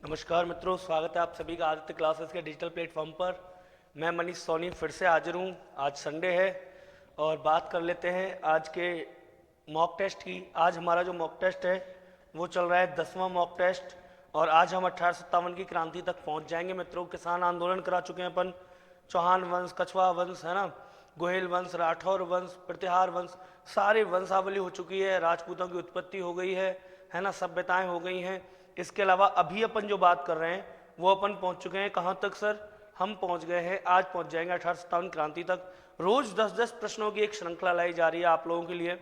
नमस्कार मित्रों, स्वागत है आप सभी का आदित्य क्लासेस के डिजिटल प्लेटफॉर्म पर। मैं मनीष सोनी फिर से हाजिर हूँ। आज संडे है और बात कर लेते हैं आज के मॉक टेस्ट की। आज हमारा जो मॉक टेस्ट है वो चल रहा है 10वां मॉक टेस्ट और आज हम 1857 की क्रांति तक पहुँच जाएंगे। मित्रों, किसान आंदोलन करा चुके हैं अपन, चौहान वंश, कछवा वंश, है ना, गोहिल वंश, राठौर वंश, प्रतिहार वंश, सारी वंशावली हो चुकी है। राजपूतों की उत्पत्ति हो गई है ना, सभ्यताएं हो गई हैं। इसके अलावा अभी अपन जो बात कर रहे हैं वो अपन पहुंच चुके हैं कहाँ तक सर? हम पहुंच गए हैं, आज पहुंच जाएंगे 1857 क्रांति तक। रोज 10-10 प्रश्नों की एक श्रृंखला लाई जा रही है आप लोगों के लिए,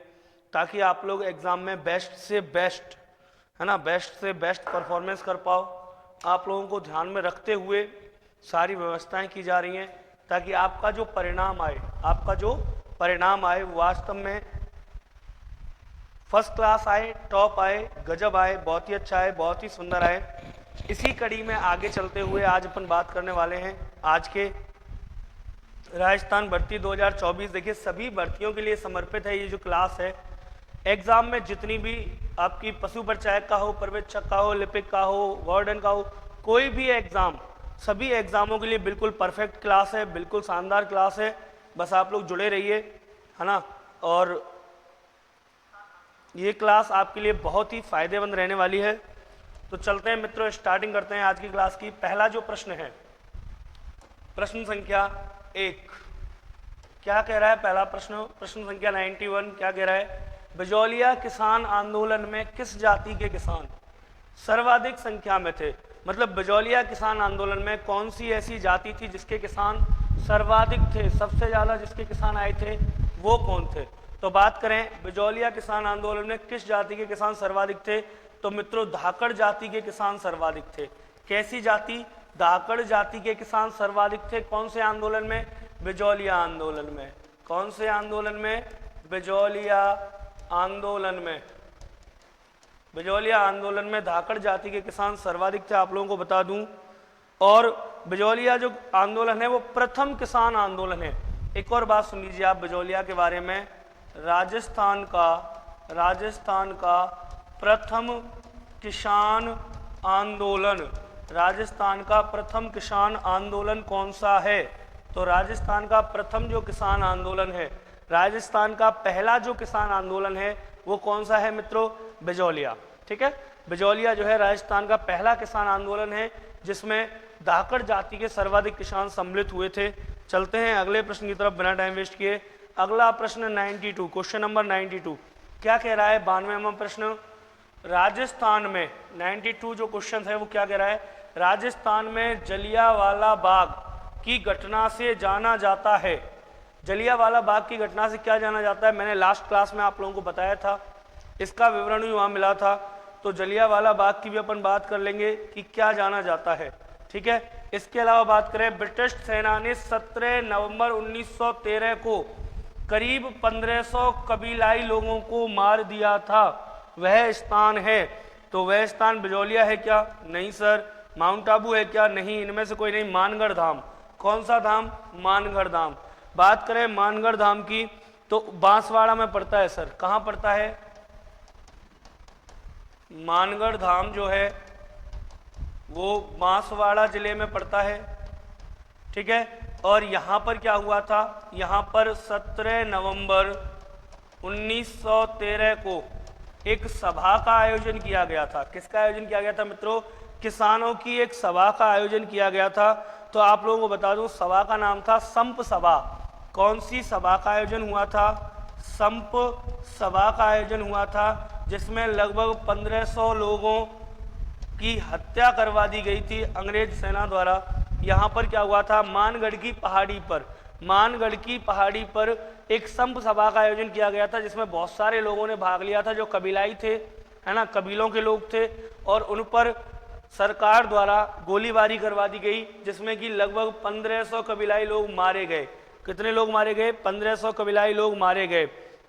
ताकि आप लोग एग्जाम में बेस्ट से बेस्ट, है ना, बेस्ट से बेस्ट परफॉर्मेंस कर पाओ। आप लोगों को ध्यान में रखते हुए सारी व्यवस्थाएं की जा रही हैं ताकि आपका जो परिणाम आए वो वास्तव में फर्स्ट क्लास आए, टॉप आए, गजब आए, बहुत ही अच्छा आए, बहुत ही सुंदर आए। इसी कड़ी में आगे चलते हुए आज अपन बात करने वाले हैं आज के राजस्थान भर्ती 2024। देखिए, सभी भर्तियों के लिए समर्पित है ये जो क्लास है। एग्जाम में जितनी भी आपकी पशु परिचायक का हो, पर्यवेक्षक का हो, लिपिक का हो, वार्डन का हो, कोई भी एग्जाम, सभी एग्जामों के लिए बिल्कुल परफेक्ट क्लास है, बिल्कुल शानदार क्लास है। बस आप लोग जुड़े रहिए, है ना। और ये क्लास आपके लिए बहुत ही फायदेमंद रहने वाली है। तो चलते हैं मित्रों, स्टार्टिंग करते हैं आज की क्लास की। पहला जो प्रश्न है, प्रश्न संख्या 1, क्या कह रहा है पहला प्रश्न? प्रश्न संख्या 91 क्या कह रहा है? बिजौलिया किसान आंदोलन में किस जाति के किसान सर्वाधिक संख्या में थे? मतलब बिजौलिया किसान आंदोलन में कौन सी ऐसी जाति थी जिसके किसान सर्वाधिक थे, सबसे ज्यादा जिसके किसान आए थे, वो कौन थे? तो बात करें बिजौलिया किसान आंदोलन में किस जाति के किसान सर्वाधिक थे, तो मित्रों धाकड़ जाति के किसान सर्वाधिक थे। कैसी जाति? धाकड़ जाति के किसान सर्वाधिक थे। कौन से आंदोलन में? बिजौलिया आंदोलन में। कौन से आंदोलन में? बिजौलिया आंदोलन में। बिजौलिया आंदोलन में धाकड़ जाति के किसान सर्वाधिक थे, आप लोगों को बता दूं। और बिजौलिया जो आंदोलन है वो प्रथम किसान आंदोलन है। एक और बात सुन लीजिए आप बिजौलिया के बारे में। राजस्थान का प्रथम किसान आंदोलन, राजस्थान का प्रथम किसान आंदोलन कौन सा है? तो राजस्थान का प्रथम जो किसान आंदोलन है, राजस्थान का पहला जो किसान आंदोलन है वो कौन सा है मित्रों? बिजौलिया। ठीक है, बिजौलिया जो है राजस्थान का पहला किसान आंदोलन है जिसमें धाकड़ जाति के सर्वाधिक किसान सम्मिलित हुए थे। चलते हैं अगले प्रश्न की तरफ बिना टाइम वेस्ट किए। अगला प्रश्न 92, क्वेश्चन नंबर 92 क्या कह रहा है? 92वां प्रश्न। राजस्थान में 92 जो क्वेश्चन है वो क्या कह रहा है? राजस्थान में जलियांवाला बाग की घटना से जाना जाता है। जलियांवाला बाग की घटना से क्या जाना जाता है? मैंने लास्ट क्लास में आप लोगों को बताया था, इसका विवरण भी वहां मिला था। तो जलियांवाला बाग की भी अपन बात कर लेंगे कि क्या जाना जाता है। ठीक है, इसके अलावा बात करें, ब्रिटिश सेना ने 17 नवंबर 1913 को करीब 1500 कबीलाई लोगों को मार दिया था, वह स्थान है। तो वह स्थान बिजौलिया है क्या? नहीं सर। माउंट आबू है क्या? नहीं, इनमें से कोई नहीं। मानगढ़ धाम। कौन सा धाम? मानगढ़ धाम। बात करें मानगढ़ धाम की तो बांसवाड़ा में पड़ता है सर। कहाँ पड़ता है? मानगढ़ धाम जो है वो बांसवाड़ा जिले में पड़ता है। ठीक है, और यहाँ पर क्या हुआ था? यहाँ पर 17 नवंबर 1913 को एक सभा का आयोजन किया गया था। किसका आयोजन किया गया था मित्रों? किसानों की एक सभा का आयोजन किया गया था। तो आप लोगों को बता दूं, सभा का नाम था संप सभा। कौन सी सभा का आयोजन हुआ था? संप सभा का आयोजन हुआ था, जिसमें लगभग 1500 लोगों की हत्या करवा दी गई थी अंग्रेज सेना द्वारा। यहाँ पर क्या हुआ था? मानगढ़ की पहाड़ी पर एक संप सभा का आयोजन किया गया था, जिसमें बहुत सारे लोगों ने भाग लिया था जो कबीलाई थे, है ना, कबीलों के लोग थे। और उन पर सरकार द्वारा गोलीबारी करवा दी गई, जिसमें कि लगभग 1500 कबीलाई लोग मारे गए। कितने लोग मारे गए? 1500 कबीलाई लोग मारे गए।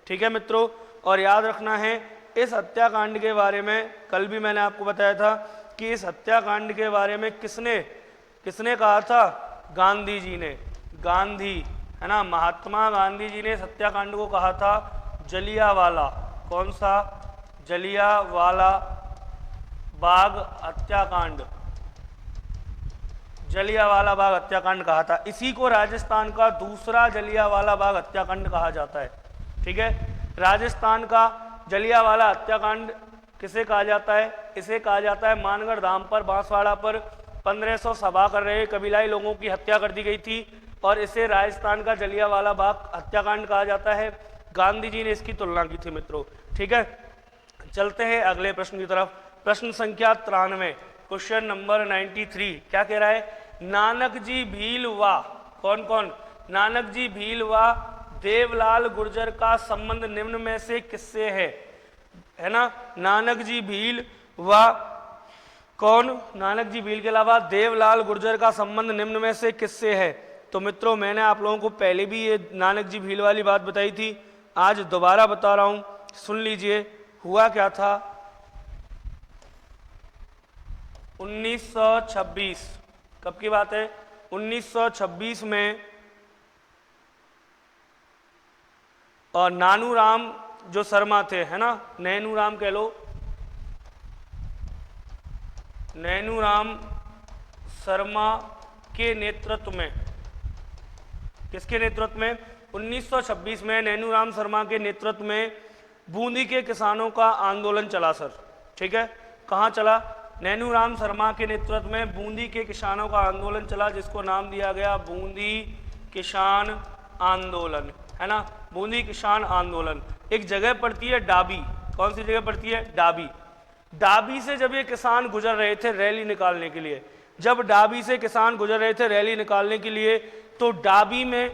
ठीक है मित्रों, और याद रखना है इस हत्याकांड के बारे में कल भी मैंने आपको बताया था कि इस हत्याकांड के बारे में किसने कहा था? गांधी जी ने। गांधी, है ना, महात्मा गांधी जी ने इस हत्याकांड को कहा था जलियांवाला। कौन सा? जलियांवाला बाग हत्याकांड। जलियांवाला बाग हत्याकांड कहा था। इसी को राजस्थान का दूसरा जलियांवाला बाग हत्याकांड कहा जाता है। ठीक है, राजस्थान का जलियांवाला हत्याकांड किसे कहा जाता है? इसे कहा जाता है मानगढ़ धाम पर बांसवाड़ा पर 1500 सभा कर रहे कबीलाई लोगों की हत्या कर दी गई थी और इसे राजस्थान का जलियांवाला बाग हत्याकांड कहा जाता है। गांधी जी ने इसकी तुलना की थी मित्रों। ठीक है, चलते हैं अगले प्रश्न की तरफ। प्रश्न संख्या 93, क्वेश्चन नंबर 93 क्या कह रहा है? नानक जी भील व कौन कौन? नानक जी भील व देवलाल गुर्जर का संबंध निम्न में से किससे है ना? नानक जी भील व कौन? नानक जी भील के अलावा देवलाल गुर्जर का संबंध निम्न में से किससे है? तो मित्रों मैंने आप लोगों को पहले भी ये नानक जी भील वाली बात बताई थी, आज दोबारा बता रहा हूं, सुन लीजिए। हुआ क्या था? 1926, कब की बात है? 1926 में और नानूराम जो शर्मा थे, है ना, नैनूराम कह लो, नैनूराम शर्मा के नेतृत्व में, किसके नेतृत्व में? 1926 में नैनूराम शर्मा के नेतृत्व में बूंदी के किसानों का आंदोलन चला सर। ठीक है, कहाँ चला? नैनूराम शर्मा के नेतृत्व में बूंदी के किसानों का आंदोलन चला, जिसको नाम दिया गया बूंदी किसान आंदोलन, है ना, बूंदी किसान आंदोलन। एक जगह पड़ती है डाबी, कौन सी जगह पड़ती है? डाबी। डाबी से जब ये किसान गुजर रहे थे रैली निकालने के लिए, जब डाबी से किसान गुजर रहे थे रैली निकालने के लिए, तो डाबी में,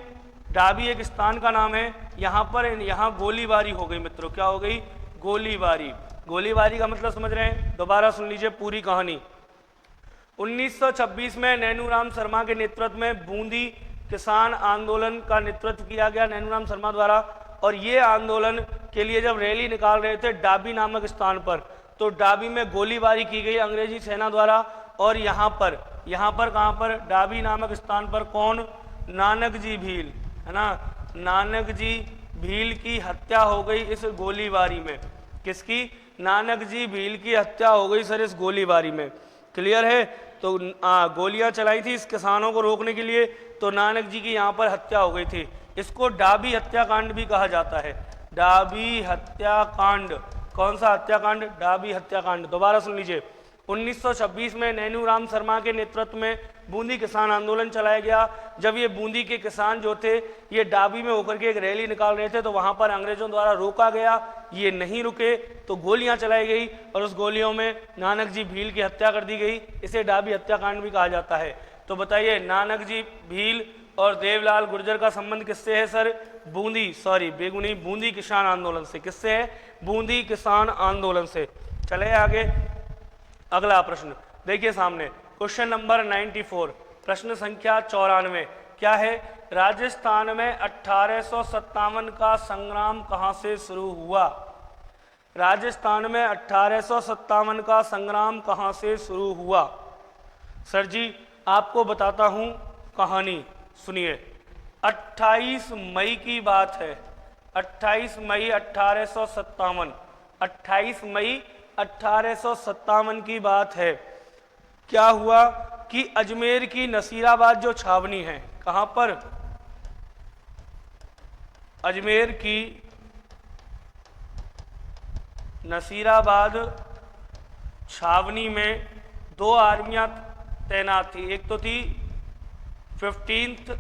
डाबी एक स्थान का नाम है, यहाँ गोलीबारी हो गई मित्रों। क्या हो गई? गोलीबारी। गोलीबारी का मतलब समझ रहे हैं? दोबारा सुन लीजिए पूरी कहानी। 1926 में नैनूराम शर्मा के नेतृत्व में बूंदी किसान आंदोलन का नेतृत्व किया गया नैनूराम शर्मा द्वारा, और ये आंदोलन के लिए जब रैली निकाल रहे थे डाबी नामक स्थान पर, तो डाबी में गोलीबारी की गई अंग्रेजी सेना द्वारा। और यहाँ पर कहाँ पर? डाबी नामक स्थान पर कौन? नानक जी भील, है ना, नानक जी भील की हत्या हो गई इस गोलीबारी में। किसकी? नानक जी भील की हत्या हो गई सर इस गोलीबारी में। क्लियर है? तो गोलियां चलाई थी इस किसानों को रोकने के लिए, तो नानक जी की यहाँ पर हत्या हो गई थी। इसको डाबी हत्याकांड भी कहा जाता है। डाबी हत्याकांड। कौन सा हत्याकांड? डाबी हत्याकांड। दोबारा सुन लीजिए। 1926 में नैनूराम शर्मा के नेतृत्व में बूंदी किसान आंदोलन चलाया गया। जब ये बूंदी के किसान जो थे ये डाबी में होकर के एक रैली निकाल रहे थे, तो वहां पर अंग्रेजों द्वारा रोका गया, ये नहीं रुके तो गोलियां चलाई गई और उस गोलियों में नानक जी भील की हत्या कर दी गई। इसे डाबी हत्याकांड भी कहा जाता है। तो बताइए नानक जी भील और देवलाल गुर्जर का संबंध किससे है सर? बूंदी किसान आंदोलन से। किससे है? बूंदी किसान आंदोलन से। चले आगे, अगला प्रश्न देखिए सामने, क्वेश्चन नंबर 94, प्रश्न संख्या 94 क्या है? राजस्थान में 1857 का संग्राम कहां से शुरू हुआ? राजस्थान में 1857 का संग्राम कहां से शुरू हुआ? सर जी आपको बताता हूं कहानी, सुनिए। 28 मई की बात है, 28 मई 1857, 28 मई 1857 की बात है। क्या हुआ कि अजमेर की नसीराबाद जो छावनी है, कहां पर? अजमेर की नसीराबाद छावनी में दो आर्मियां तैनात थी। एक तो थी 15th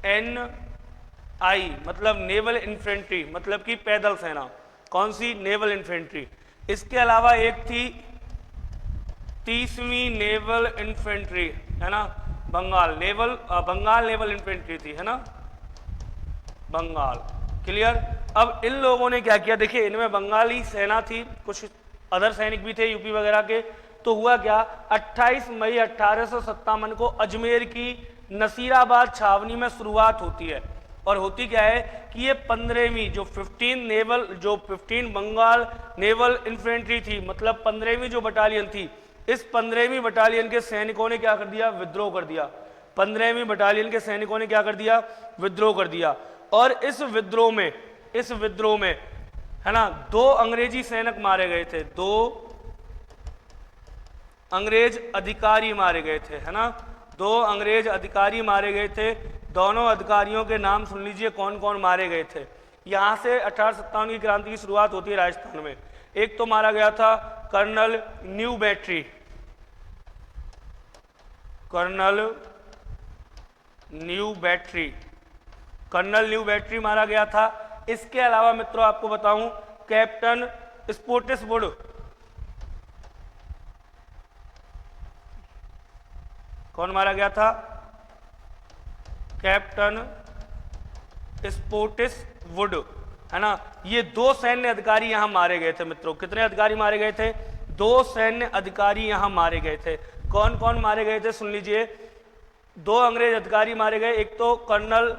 NI मतलब नेवल इन्फेंट्री, मतलब कि पैदल सेना। कौन सी? Naval infantry. इसके अलावा एक थी 30वीं नेवल इन्फेंट्री, है ना, बंगाल नेवल इन्फेंट्री थी, है ना, बंगाल। क्लियर? अब इन लोगों ने क्या किया, देखिए इनमें बंगाली सेना थी, कुछ अदर सैनिक भी थे यूपी वगैरह के। तो हुआ क्या, 28 मई 1857 को अजमेर की नसीराबाद छावनी में शुरुआत होती है। और होती क्या है कि ये 15वीं जो 15 बंगाल नेवल इन्फेंट्री थी, मतलब 15वीं जो बटालियन थी, इस 15वीं बटालियन के सैनिकों ने क्या कर दिया? विद्रोह कर दिया। 15वीं बटालियन के सैनिकों ने क्या कर दिया? विद्रोह कर दिया। और इस विद्रोह में है ना, 2 अंग्रेजी सैनिक मारे गए थे, 2 अंग्रेज अधिकारी मारे गए थे, है ना, 2 अंग्रेज अधिकारी मारे गए थे। दोनों अधिकारियों के नाम सुन लीजिए कौन कौन मारे गए थे। यहाँ से 1857 की क्रांति की शुरुआत होती है राजस्थान में। एक तो मारा गया था कर्नल न्यूबैटरी, कर्नल न्यूबैटरी मारा गया था। इसके अलावा मित्रों आपको बताऊं कैप्टन स्पोर्टिसवुड, कौन मारा गया था? कैप्टन स्पोर्टिसवुड, है ना। ये 2 सैन्य अधिकारी यहां मारे गए थे मित्रों। कितने अधिकारी मारे गए थे? 2 सैन्य अधिकारी यहां मारे गए थे। कौन कौन मारे गए थे सुन लीजिए। 2 अंग्रेज अधिकारी मारे गए, एक तो कर्नल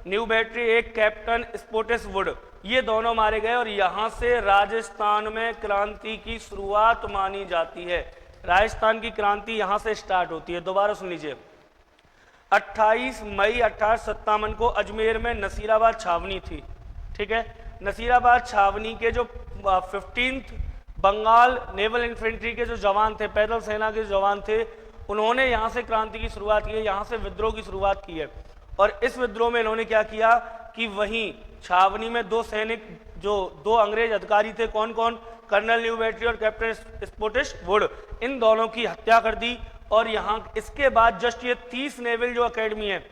न्यूबैटरी, एक कैप्टन स्पोर्टिसवुड, ये दोनों मारे गए। और यहां से राजस्थान में क्रांति की शुरुआत मानी जाती है। राजस्थान की क्रांति यहां से स्टार्ट होती है। दोबारा सुन लीजिए। 28 मई 1857 को अजमेर में नसीराबाद छावनी थी, ठीक है। नसीराबाद छावनी के जो 15th बंगाल नेवल इन्फेंट्री के जो जवान थे, पैदल सेना के जवान थे, उन्होंने यहाँ से क्रांति की शुरुआत की है, यहाँ से विद्रोह की शुरुआत की है। और इस विद्रोह में इन्होंने क्या किया कि वहीं छावनी में 2 सैनिक, जो 2 अंग्रेज अधिकारी थे, कौन कौन? कर्नल न्यूबैटरी और कैप्टन स्पोर्टिसवुड, इन दोनों की हत्या कर दी। और यहाँ इसके बाद जस्ट ये 30 नेवल जो अकेडमी है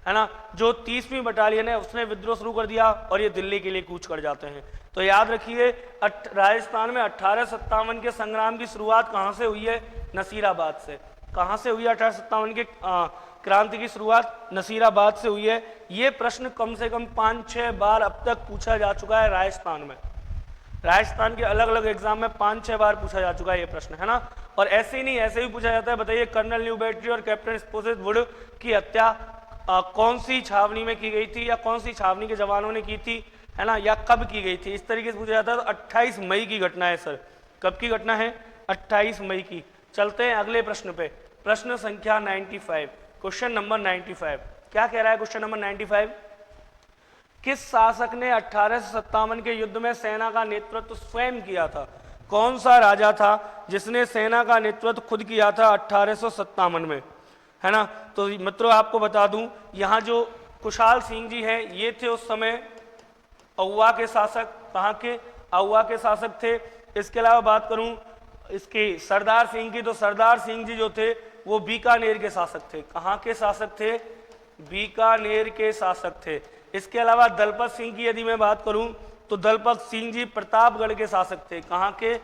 ना, जो 30वीं बटालियन है, उसने विद्रोह शुरू कर दिया और ये दिल्ली के लिए कूच कर जाते हैं। तो याद रखिए राजस्थान में 1857 के संग्राम की शुरुआत कहाँ से हुई है? नसीराबाद से। कहाँ से हुई है 1857 के क्रांति की शुरुआत? नसीराबाद से हुई है। ये प्रश्न कम से कम 5-6 बार अब तक पूछा जा चुका है राजस्थान में। राजस्थान के अलग अलग एग्जाम में 5-6 बार पूछा जा चुका है ये प्रश्न, है ना। और ऐसे ही नहीं, ऐसे भी पूछा जाता है, बताइए कर्नल न्यूबैटरी और कैप्टन स्पोर्टिसवुड की हत्या कौन सी छावनी में की गई थी, या कौन सी छावनी के जवानों ने की थी, है ना, या कब की गई थी? इस तरीके से पूछा जाता है। तो 28 मई की घटना है सर। कब की घटना है? 28 मई की। चलते हैं अगले प्रश्न पे। प्रश्न संख्या 95, क्वेश्चन नंबर 95। क्या कह रहा है क्वेश्चन नंबर 95? किस शासक ने 1857 के युद्ध में सेना का नेतृत्व स्वयं किया था? कौन सा राजा था जिसने सेना का नेतृत्व खुद किया था 1857 में, है ना। तो मित्रों आपको बता दूं, यहाँ जो कुशाल सिंह जी हैं, ये थे उस समय अहुआ के शासक। कहाँ के? अहुआ के शासक थे। इसके अलावा बात करूं इसके सरदार सिंह की, तो सरदार सिंह जी जो थे वो बीकानेर के शासक थे। कहाँ के शासक थे? बीकानेर के शासक थे। इसके अलावा दलपत सिंह की यदि मैं बात करूं, तो दलपत सिंह जी प्रतापगढ़ के शासक थे। कहाँ के?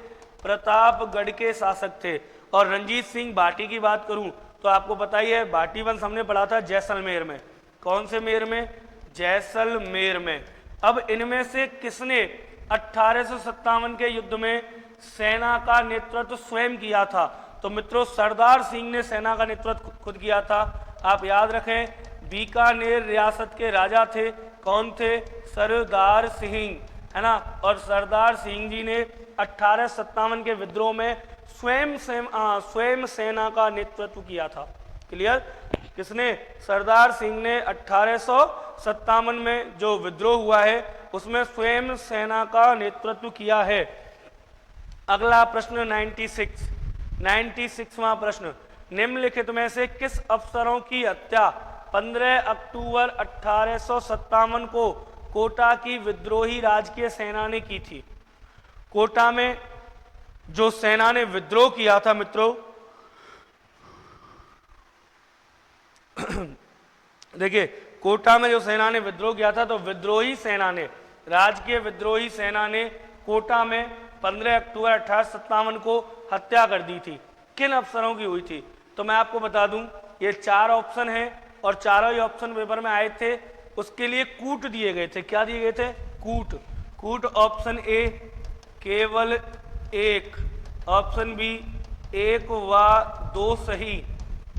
प्रतापगढ़ के शासक थे। और रंजीत सिंह भाटी की बात करूं, तो आपको पता ही है, भाटी वंश हमने पढ़ा था जैसलमेर में। कौन से मेर में? जैसलमेर में। अब इनमें से किसने 1857 के युद्ध में सेना का नेतृत्व स्वयं किया था? तो मित्रों सरदार सिंह ने सेना का नेतृत्व खुद किया था। आप याद रखें, बीकानेर रियासत के राजा थे। कौन थे? सरदार सिंह, है ना। और सरदार सिंह जी ने 1857 के विद्रोह में स्वयं सेना का नेतृत्व किया था। क्लियर? किसने? सरदार सिंह ने 1857 में जो विद्रोह हुआ है उसमें स्वयं सेना का नेतृत्व किया है। अगला प्रश्न 96वां प्रश्न। निम्नलिखित में से किस अफसरों की हत्या 15 अक्टूबर 1857 को कोटा की विद्रोही राजकीय सेना ने की थी? कोटा में जो सेना ने विद्रोह किया था मित्रों, देखिए कोटा में जो सेना ने विद्रोह किया था, तो विद्रोही सेना ने, राजकीय विद्रोही सेना ने कोटा में 15 अक्टूबर 1857 को हत्या कर दी थी। किन अफसरों की हुई थी? तो मैं आपको बता दूं, ये 4 ऑप्शन हैं और चारों ही ऑप्शन पेपर में आए थे। उसके लिए कूट दिए गए थे। क्या दिए गए थे? कूट। कूट ऑप्शन ए केवल 1, ऑप्शन बी 1 व 2 सही,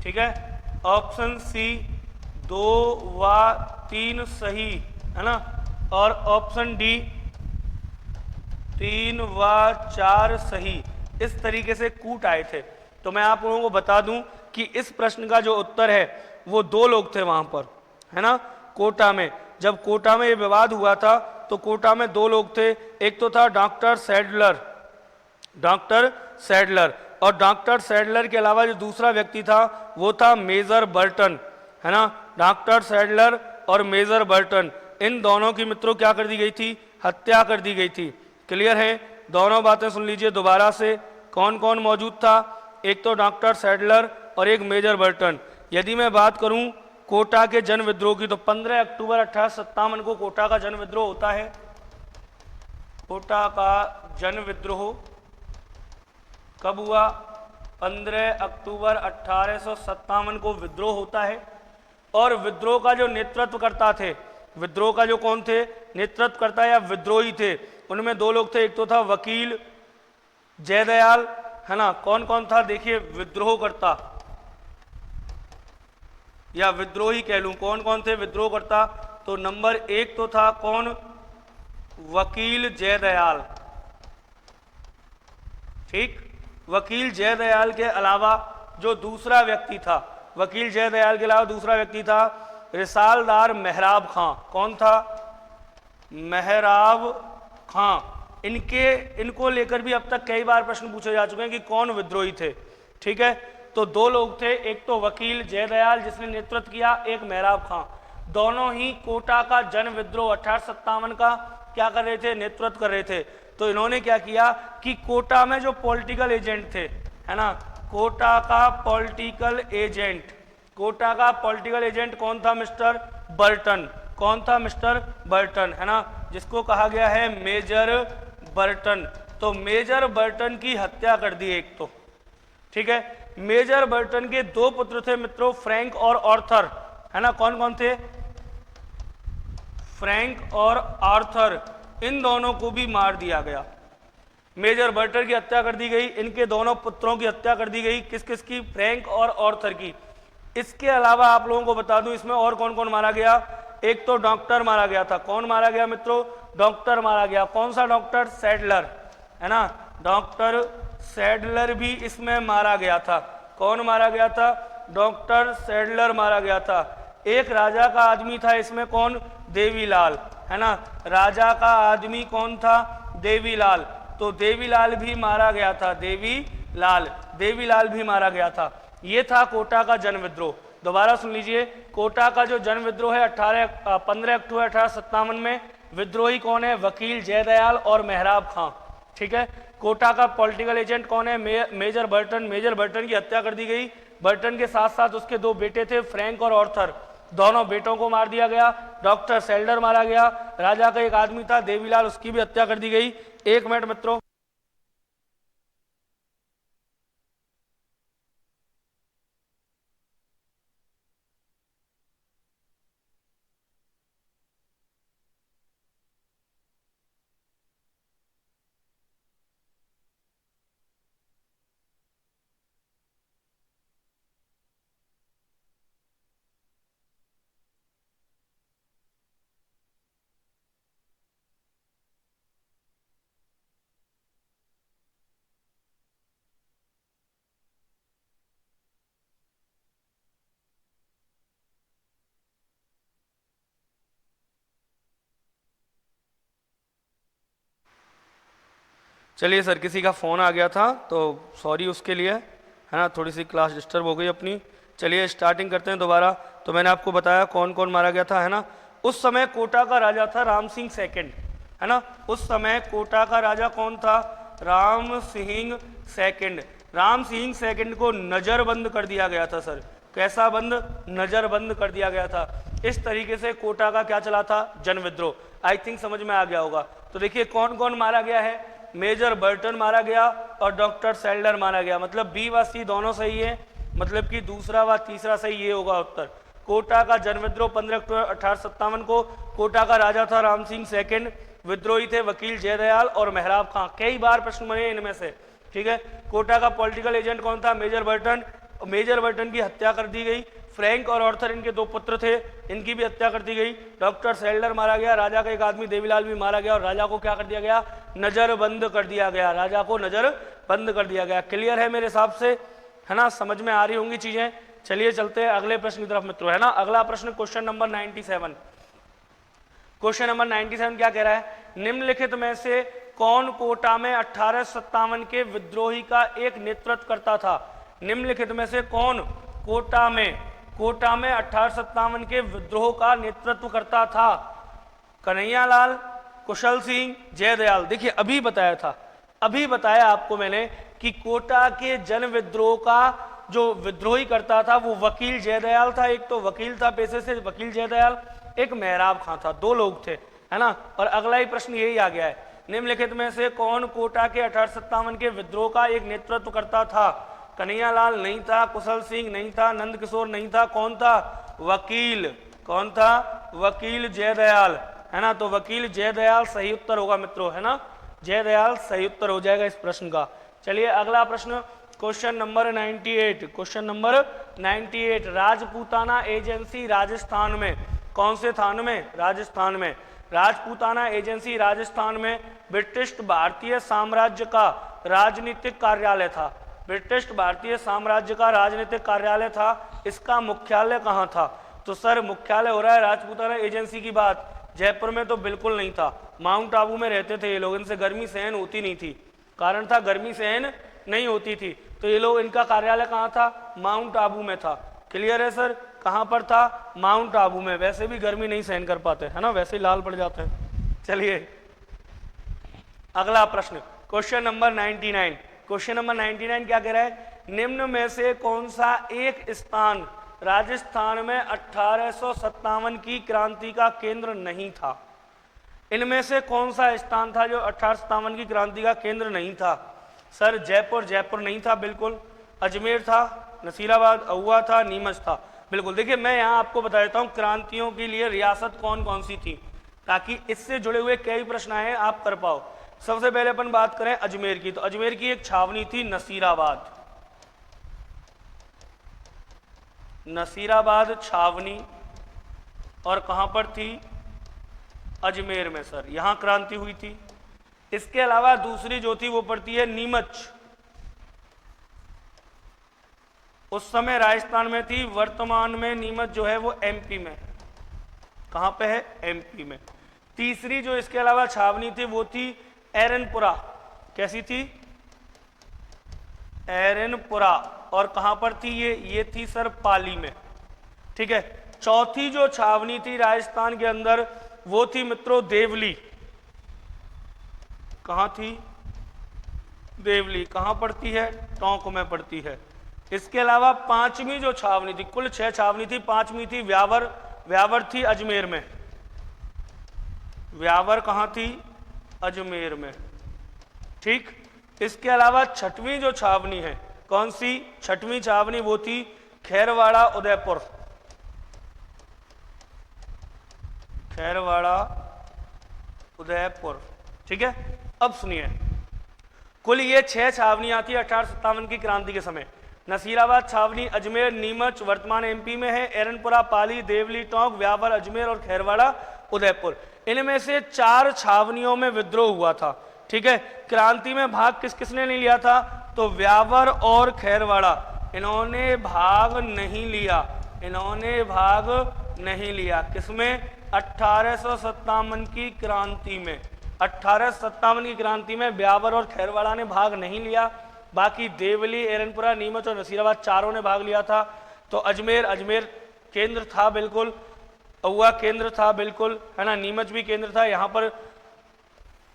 ठीक है, ऑप्शन सी 2 व 3 सही, है ना, और ऑप्शन डी 3 व 4 सही। इस तरीके से कूट आए थे। तो मैं आप लोगों को बता दूं कि इस प्रश्न का जो उत्तर है वो 2 लोग थे वहां पर, है ना, कोटा में। जब कोटा में ये विवाद हुआ था तो कोटा में 2 लोग थे। एक तो था डॉक्टर सैडलर, और डॉक्टर सैडलर के अलावा जो दूसरा व्यक्ति था वो था मेजर बर्टन, है ना। डॉक्टर सैडलर और मेजर बर्टन, इन दोनों की मित्रों क्या कर दी गई थी, हत्या कर दी गई थी। क्लियर है, दोनों बातें सुन लीजिए दोबारा से। कौन कौन मौजूद था, एक तो डॉक्टर सैडलर और एक मेजर बर्टन। यदि मैं बात करूं कोटा के जन विद्रोह की, तो 15 अक्टूबर 1857 को कोटा का जन विद्रोह होता है। कोटा का जन विद्रोह कब हुआ, 15 अक्टूबर 1857 को विद्रोह होता है। और विद्रोह का जो नेतृत्व करता थे, विद्रोह का जो कौन थे, नेतृत्व करता या विद्रोही थे, उनमें दो लोग थे। एक तो था वकील जयदयाल, है ना। कौन कौन था, देखिए विद्रोह करता या विद्रोही कह लूं, कौन कौन थे विद्रोह करता। तो नंबर एक तो था कौन, वकील जयदयाल। ठीक, वकील जयदयाल के अलावा जो दूसरा व्यक्ति था, वकील जयदयाल के अलावा दूसरा व्यक्ति था रिसालदार मेहराब खां। कौन था, मेहराब खां। इनको लेकर भी अब तक कई बार प्रश्न पूछे जा चुके हैं कि कौन विद्रोही थे। ठीक है, तो दो लोग थे, एक तो वकील जयदयाल जिसने नेतृत्व किया, एक मेहराब खां। दोनों ही कोटा का जन विद्रोह 1857 का क्या कर रहे थे, नेतृत्व कर रहे थे। तो इन्होंने क्या किया कि कोटा में जो पॉलिटिकल एजेंट थे, है ना, कोटा का पॉलिटिकल एजेंट, कोटा का पॉलिटिकल एजेंट कौन था, मिस्टर बर्टन। कौन था, मिस्टर बर्टन, है ना, जिसको कहा गया है मेजर बर्टन। तो मेजर बर्टन की हत्या कर दी एक तो। ठीक है, मेजर बर्टन के दो पुत्र थे मित्रों, फ्रैंक और आर्थर, है ना। कौन कौन थे, फ्रैंक और आर्थर। इन दोनों को भी मार दिया गया। मेजर बर्टन की हत्या कर दी गई, इनके दोनों पुत्रों की हत्या कर दी गई। किस किस की, फ्रैंक और आर्थर की। इसके अलावा आप लोगों को बता दूं इसमें और कौन कौन मारा गया। एक तो डॉक्टर मारा गया था। कौन मारा गया मित्रों, डॉक्टर मारा गया। कौन सा डॉक्टर, सैडलर, है ना, डॉक्टर सैडलर भी इसमें मारा गया था। कौन मारा गया था, डॉक्टर सैडलर मारा गया था। एक राजा का आदमी था इसमें, कौन, देवीलाल, है ना, राजा का आदमी कौन था, देवीलाल। तो देवीलाल भी मारा गया था, देवीलाल भी मारा गया था। ये था कोटा का जन विद्रोह। दोबारा सुन लीजिए, कोटा का जो जन विद्रोह है 15 अक्टूबर 1857 में, विद्रोही कौन है, वकील जयदयाल और मेहराब खां। ठीक है, कोटा का पॉलिटिकल एजेंट कौन है, मेजर बर्टन। मेजर बर्टन की हत्या कर दी गई। बर्टन के साथ साथ उसके दो बेटे थे, फ्रैंक और आर्थर। दोनों बेटों को मार दिया गया। डॉक्टर सैडलर मारा गया। राजा का एक आदमी था देवीलाल, उसकी भी हत्या कर दी गई। एक मिनट मित्रों, चलिए सर, किसी का फ़ोन आ गया था तो सॉरी उसके लिए, है ना, थोड़ी सी क्लास डिस्टर्ब हो गई अपनी। चलिए स्टार्टिंग करते हैं दोबारा। तो मैंने आपको बताया कौन कौन मारा गया था, है ना। उस समय कोटा का राजा था राम सिंह सेकंड, है ना। उस समय कोटा का राजा कौन था, राम सिंह सेकंड। राम सिंह सेकंड को नज़रबंद कर दिया गया था सर। कैसा बंद, नज़रबंद कर दिया गया था। इस तरीके से कोटा का क्या चला था, जन विद्रोह। आई थिंक समझ में आ गया होगा। तो देखिए कौन कौन मारा गया है, मेजर बर्टन मारा गया और डॉक्टर सैडलर मारा गया। मतलब बी व सी दोनों सही है, मतलब कि दूसरा व तीसरा सही, ये होगा उत्तर। कोटा का जन विद्रोह 15 अक्टूबर 1857 को। कोटा का राजा था राम सिंह सेकंड, विद्रोही थे वकील जयदयाल और मेहराब खां। कई बार प्रश्न बने इनमें से। ठीक है, कोटा का पॉलिटिकल एजेंट कौन था, मेजर बर्टन। मेजर बर्टन की हत्या कर दी गई। फ्रैंक और आर्थर इनके दो पुत्र थे, इनकी भी हत्या कर दी गई। डॉक्टर सैडलर मारा गया। राजा का एक आदमी देवीलाल भी मारा गया और राजा को क्या कर दिया गया, नजरबंद कर दिया गया। राजा को नजरबंद कर दिया गया। क्लियर है मेरे हिसाब से, है ना, समझ में आ रही होंगी चीजें। चलिए चलते हैं अगले प्रश्न की तरफ मित्रों, है ना। अगला प्रश्न क्वेश्चन नंबर 97। क्वेश्चन नंबर 97 क्या कह रहा है, निम्नलिखित में से कौन कोटा में 1857 के विद्रोही का एक नेतृत्व करता था? निम्नलिखित में से कौन कोटा में 1857 के विद्रोह का नेतृत्व करता था? कन्हैयालाल, कुशल सिंह, जयदयाल। देखिए अभी बताया आपको मैंने कि कोटा के जन विद्रोह का जो विद्रोही करता था वो वकील जयदयाल था। एक तो वकील था पेशे से वकील जयदयाल, एक मेहराब खां था, दो लोग थे, है ना। और अगला ही प्रश्न यही आ गया है, निम्नलिखित में से कौन कोटा के 1857 के विद्रोह का एक नेतृत्व करता था? कन्हैयालाल नहीं था, कुशल सिंह नहीं था, नंद किशोर नहीं था, कौन था? वकील। कौन था? वकील जयदयाल, है ना। तो वकील जयदयाल सही उत्तर होगा मित्रों, है ना। जयदयाल सही उत्तर हो जाएगा इस प्रश्न का। चलिए अगला प्रश्न, question number 98। Question number 98, Rajputana agency Rajasthan में, कौन से थान में? राजस्थान में। राजपूताना एजेंसी राजस्थान में ब्रिटिश भारतीय साम्राज्य का राजनीतिक कार्यालय था। ब्रिटिश भारतीय साम्राज्य का राजनीतिक कार्यालय था। इसका मुख्यालय कहाँ था? तो सर मुख्यालय हो रहा है राजपूताना एजेंसी की बात, जयपुर में तो बिल्कुल नहीं था, माउंट आबू में रहते थे ये लोग, इनसे गर्मी सहन होती नहीं थी, कारण था गर्मी सहन नहीं होती थी, तो ये लोग, इनका कार्यालय कहाँ था? माउंट आबू में था। क्लियर है सर? कहाँ पर था? माउंट आबू में। वैसे भी गर्मी नहीं सहन कर पाते, है ना, वैसे ही लाल पड़ जाते हैं। चलिए अगला प्रश्न, क्वेश्चन नंबर 99। क्वेश्चन नंबर 99 क्या कह रहा है? निम्न में से कौन सा एक स्थान राजस्थान में 1857 की क्रांति का केंद्र नहीं था? इनमें से कौन सा स्थान था जो 1857 की क्रांति का केंद्र नहीं था? सर जयपुर नहीं था बिल्कुल, अजमेर था, नसीराबाद, अहुआ था, नीमच था, बिल्कुल। देखिए मैं यहाँ आपको बता देता हूँ क्रांतियों के लिए रियासत कौन कौन सी थी, ताकि इससे जुड़े हुए कई प्रश्न आए आप कर पाओ। सबसे पहले अपन बात करें अजमेर की, तो अजमेर की एक छावनी थी नसीराबाद, नसीराबाद छावनी, और कहां पर थी? अजमेर में सर, यहां क्रांति हुई थी। इसके अलावा दूसरी जो थी वो पड़ती है नीमच, उस समय राजस्थान में थी, वर्तमान में नीमच जो है वो एमपी में। कहां पे है? एमपी में। तीसरी जो इसके अलावा छावनी थी वो थी एरनपुरा। कैसी थी? एरनपुरा। और कहां पर थी ये थी सर पाली में, ठीक है। चौथी जो छावनी थी राजस्थान के अंदर वो थी मित्रों देवली। कहां थी? देवली। कहां पड़ती है? टोंक में पड़ती है। इसके अलावा पांचवी जो छावनी थी, कुल 6 छावनी थी, पांचवी थी व्यावर। व्यावर थी अजमेर में। व्यावर कहां थी? अजमेर में, ठीक। इसके अलावा छठवीं जो छावनी है, कौन सी? छठवीं छावनी वो थी खैरवाड़ा उदयपुर। खैरवाड़ा उदयपुर, ठीक है। अब सुनिए, कुल ये 6 छावनियां थी 1857 की क्रांति के समय। नसीराबाद छावनी अजमेर, नीमच वर्तमान एमपी में है, एरनपुरा, पाली, देवली, टोंक, व्यावर, अजमेर और खैरवाड़ा उदयपुर। इनमें से 4 छावनियों में विद्रोह हुआ था, ठीक है। क्रांति में भाग किस किसने नहीं लिया था? तो व्यावर और खैरवाड़ा, इन्होंने भाग नहीं लिया, इन्होंने भाग नहीं लिया। किसमें? 1857 की क्रांति में। 1857 की क्रांति में व्यावर और खैरवाड़ा ने भाग नहीं लिया, बाकी देवली, एरनपुरा, नीमच और नसीराबाद चारों ने भाग लिया था। तो अजमेर केंद्र था बिल्कुल, अहुआ केंद्र था बिल्कुल, है ना, नीमच भी केंद्र था। यहाँ पर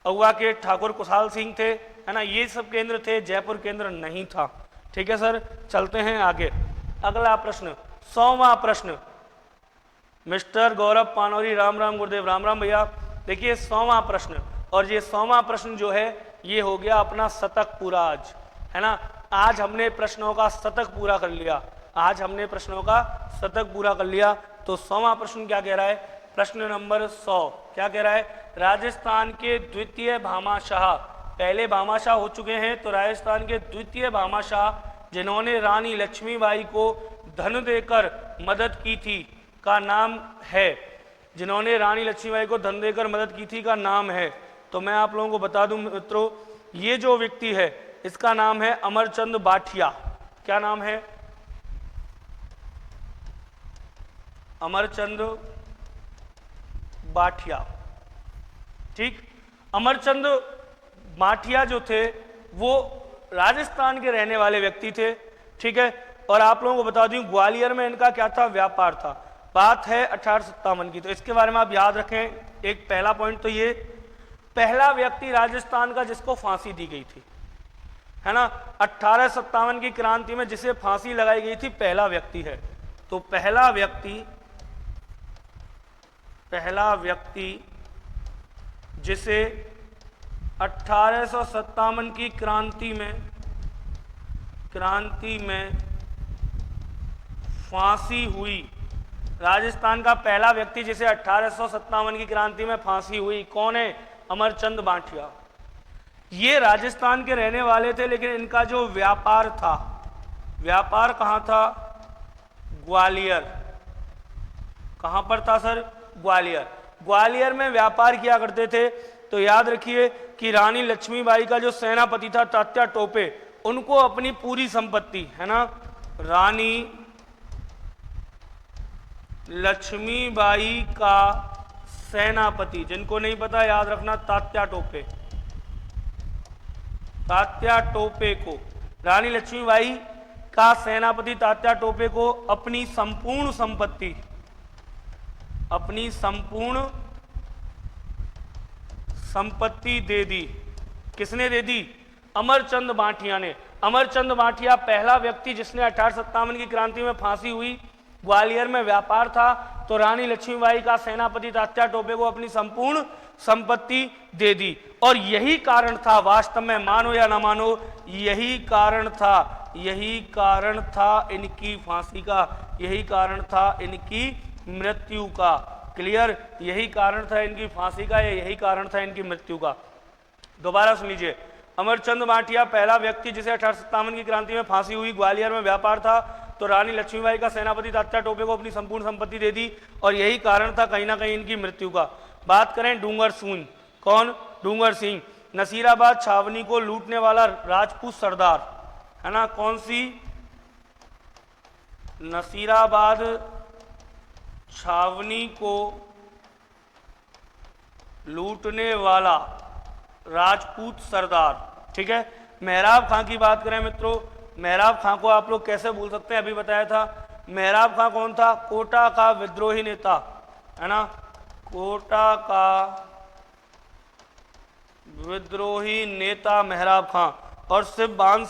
अहुआ के ठाकुर कुशाल सिंह थे, है ना, ये सब केंद्र थे, जयपुर केंद्र नहीं था, ठीक है सर। चलते हैं आगे। अगला प्रश्न, 100वां प्रश्न। मिस्टर गौरव पानौरी, राम राम गुरुदेव। राम राम भैया। देखिए 100वां प्रश्न, और ये 100वां प्रश्न जो है ये हो गया अपना शतक पूरा आज, है ना। आज हमने प्रश्नों का शतक पूरा कर लिया, आज हमने प्रश्नों का शतक पूरा कर लिया। तो 100वां प्रश्न क्या कह रहा है? प्रश्न नंबर 100 क्या कह रहा है? राजस्थान के द्वितीय भामाशाह, पहले भामाशाह हो चुके हैं, तो राजस्थान के द्वितीय भामाशाह जिन्होंने रानी लक्ष्मीबाई को धन देकर मदद की थी का नाम है, जिन्होंने रानी लक्ष्मीबाई को धन देकर मदद की थी का नाम है। तो मैं आप लोगों को बता दूं मित्रों, ये जो व्यक्ति है इसका नाम है अमरचंद बाठिया। क्या नाम है? अमरचंद बाठिया, ठीक। अमरचंद माठिया जो थे वो राजस्थान के रहने वाले व्यक्ति थे, ठीक है। और आप लोगों को बता दूं ग्वालियर में इनका क्या था, व्यापार था। बात है 1857 की, तो इसके बारे में आप याद रखें। एक पहला पॉइंट तो ये, पहला व्यक्ति राजस्थान का जिसको फांसी दी गई थी, है ना, 1857 की क्रांति में जिसे फांसी लगाई गई थी, पहला व्यक्ति है। तो पहला व्यक्ति जिसे 1857 की क्रांति में फांसी हुई, राजस्थान का पहला व्यक्ति जिसे 1857 की क्रांति में फांसी हुई, कौन है, अमरचंद बांठिया। ये राजस्थान के रहने वाले थे, लेकिन इनका जो व्यापार था, व्यापार कहाँ था, ग्वालियर। कहाँ पर था सर, ग्वालियर। ग्वालियर में व्यापार किया करते थे। तो याद रखिए कि रानी लक्ष्मीबाई का जो सेनापति था तात्या टोपे, उनको अपनी पूरी संपत्ति, है ना, रानी लक्ष्मीबाई का सेनापति, जिनको नहीं पता याद रखना, तात्या टोपे को, रानी लक्ष्मीबाई का सेनापति तात्या टोपे को अपनी संपूर्ण संपत्ति दे दी। किसने दे दी, अमरचंद बांठिया ने। अमरचंद बांठिया पहला व्यक्ति जिसने 1857 की क्रांति में फांसी हुई, ग्वालियर में व्यापार था, तो रानी लक्ष्मीबाई का सेनापति तात्या टोपे को अपनी संपूर्ण संपत्ति दे दी। और यही कारण था, वास्तव में मानो या ना मानो, यही कारण था इनकी फांसी का, यही कारण था इनकी मृत्यु का। क्लियर, यही कारण था इनकी फांसी का, या यही कारण था इनकी मृत्यु का। दोबारा सुन लीजिए, अमरचंद बांठिया पहला व्यक्ति जिसे 1857 की क्रांति में फांसी हुई, ग्वालियर में व्यापार था, तो रानी लक्ष्मीबाई का सेनापति तात्या टोपे को अपनी संपूर्ण संपत्ति दे दी, और यही कारण था कहीं ना कहीं इनकी मृत्यु का। बात करें डूंगर सिंह, कौन, डूंगर सिंह, नसीराबाद छावनी को लूटने वाला राजपूत सरदार, है ना, कौन सी, नसीराबाद छावनी को लूटने वाला राजपूत सरदार, ठीक है। मेहराब खां की बात करें मित्रों, मेहराब खां को आप लोग कैसे भूल सकते हैं, अभी बताया था। मेहराब खां कौन था, कोटा का विद्रोही नेता, है ना, कोटा का विद्रोही नेता मेहराब खां। और शिवबान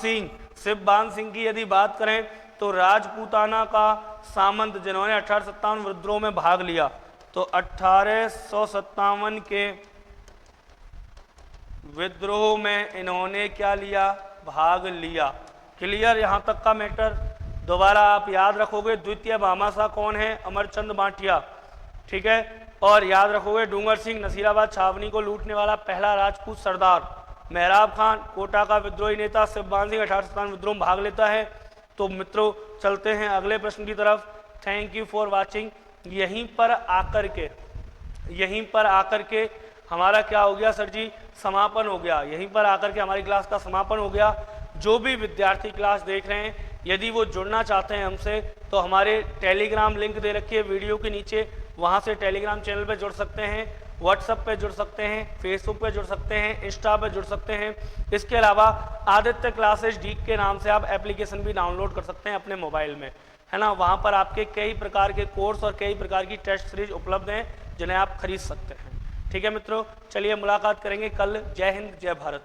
सिंह की यदि बात करें तो राजपूताना का सामंत, जिन्होंने 1857 विद्रोह में भाग लिया। तो 1857 के विद्रोह में इन्होंने क्या लिया, भाग लिया। क्लियर, यहां तक का मैटर। दोबारा आप याद रखोगे, द्वितीय भामाशाह कौन है, अमरचंद बांठिया, ठीक है। और याद रखोगे डूंगर सिंह नसीराबाद छावनी को लूटने वाला पहला राजपूत सरदार, मेहराब खान कोटा का विद्रोही नेता, शिवबान सिंह 1857 विद्रोह में भाग लेता है। तो मित्रों चलते हैं अगले प्रश्न की तरफ। Thank you for watching. यहीं पर आकर के हमारा क्या हो गया सर जी, समापन हो गया। यहीं पर आकर के हमारी क्लास का समापन हो गया। जो भी विद्यार्थी क्लास देख रहे हैं, यदि वो जुड़ना चाहते हैं हमसे, तो हमारे टेलीग्राम लिंक दे रखी है वीडियो के नीचे, वहाँ से टेलीग्राम चैनल पे जुड़ सकते हैं, व्हाट्सएप पे जुड़ सकते हैं, फेसबुक पे जुड़ सकते हैं, इंस्टा पे जुड़ सकते हैं। इसके अलावा आदित्य क्लासेस डीक के नाम से आप एप्लीकेशन भी डाउनलोड कर सकते हैं अपने मोबाइल में, है ना। वहाँ पर आपके कई प्रकार के कोर्स और कई प्रकार की टेस्ट सीरीज उपलब्ध हैं, जिन्हें आप खरीद सकते हैं। ठीक है मित्रों, चलिए मुलाकात करेंगे कल। जय हिंद, जय भारत।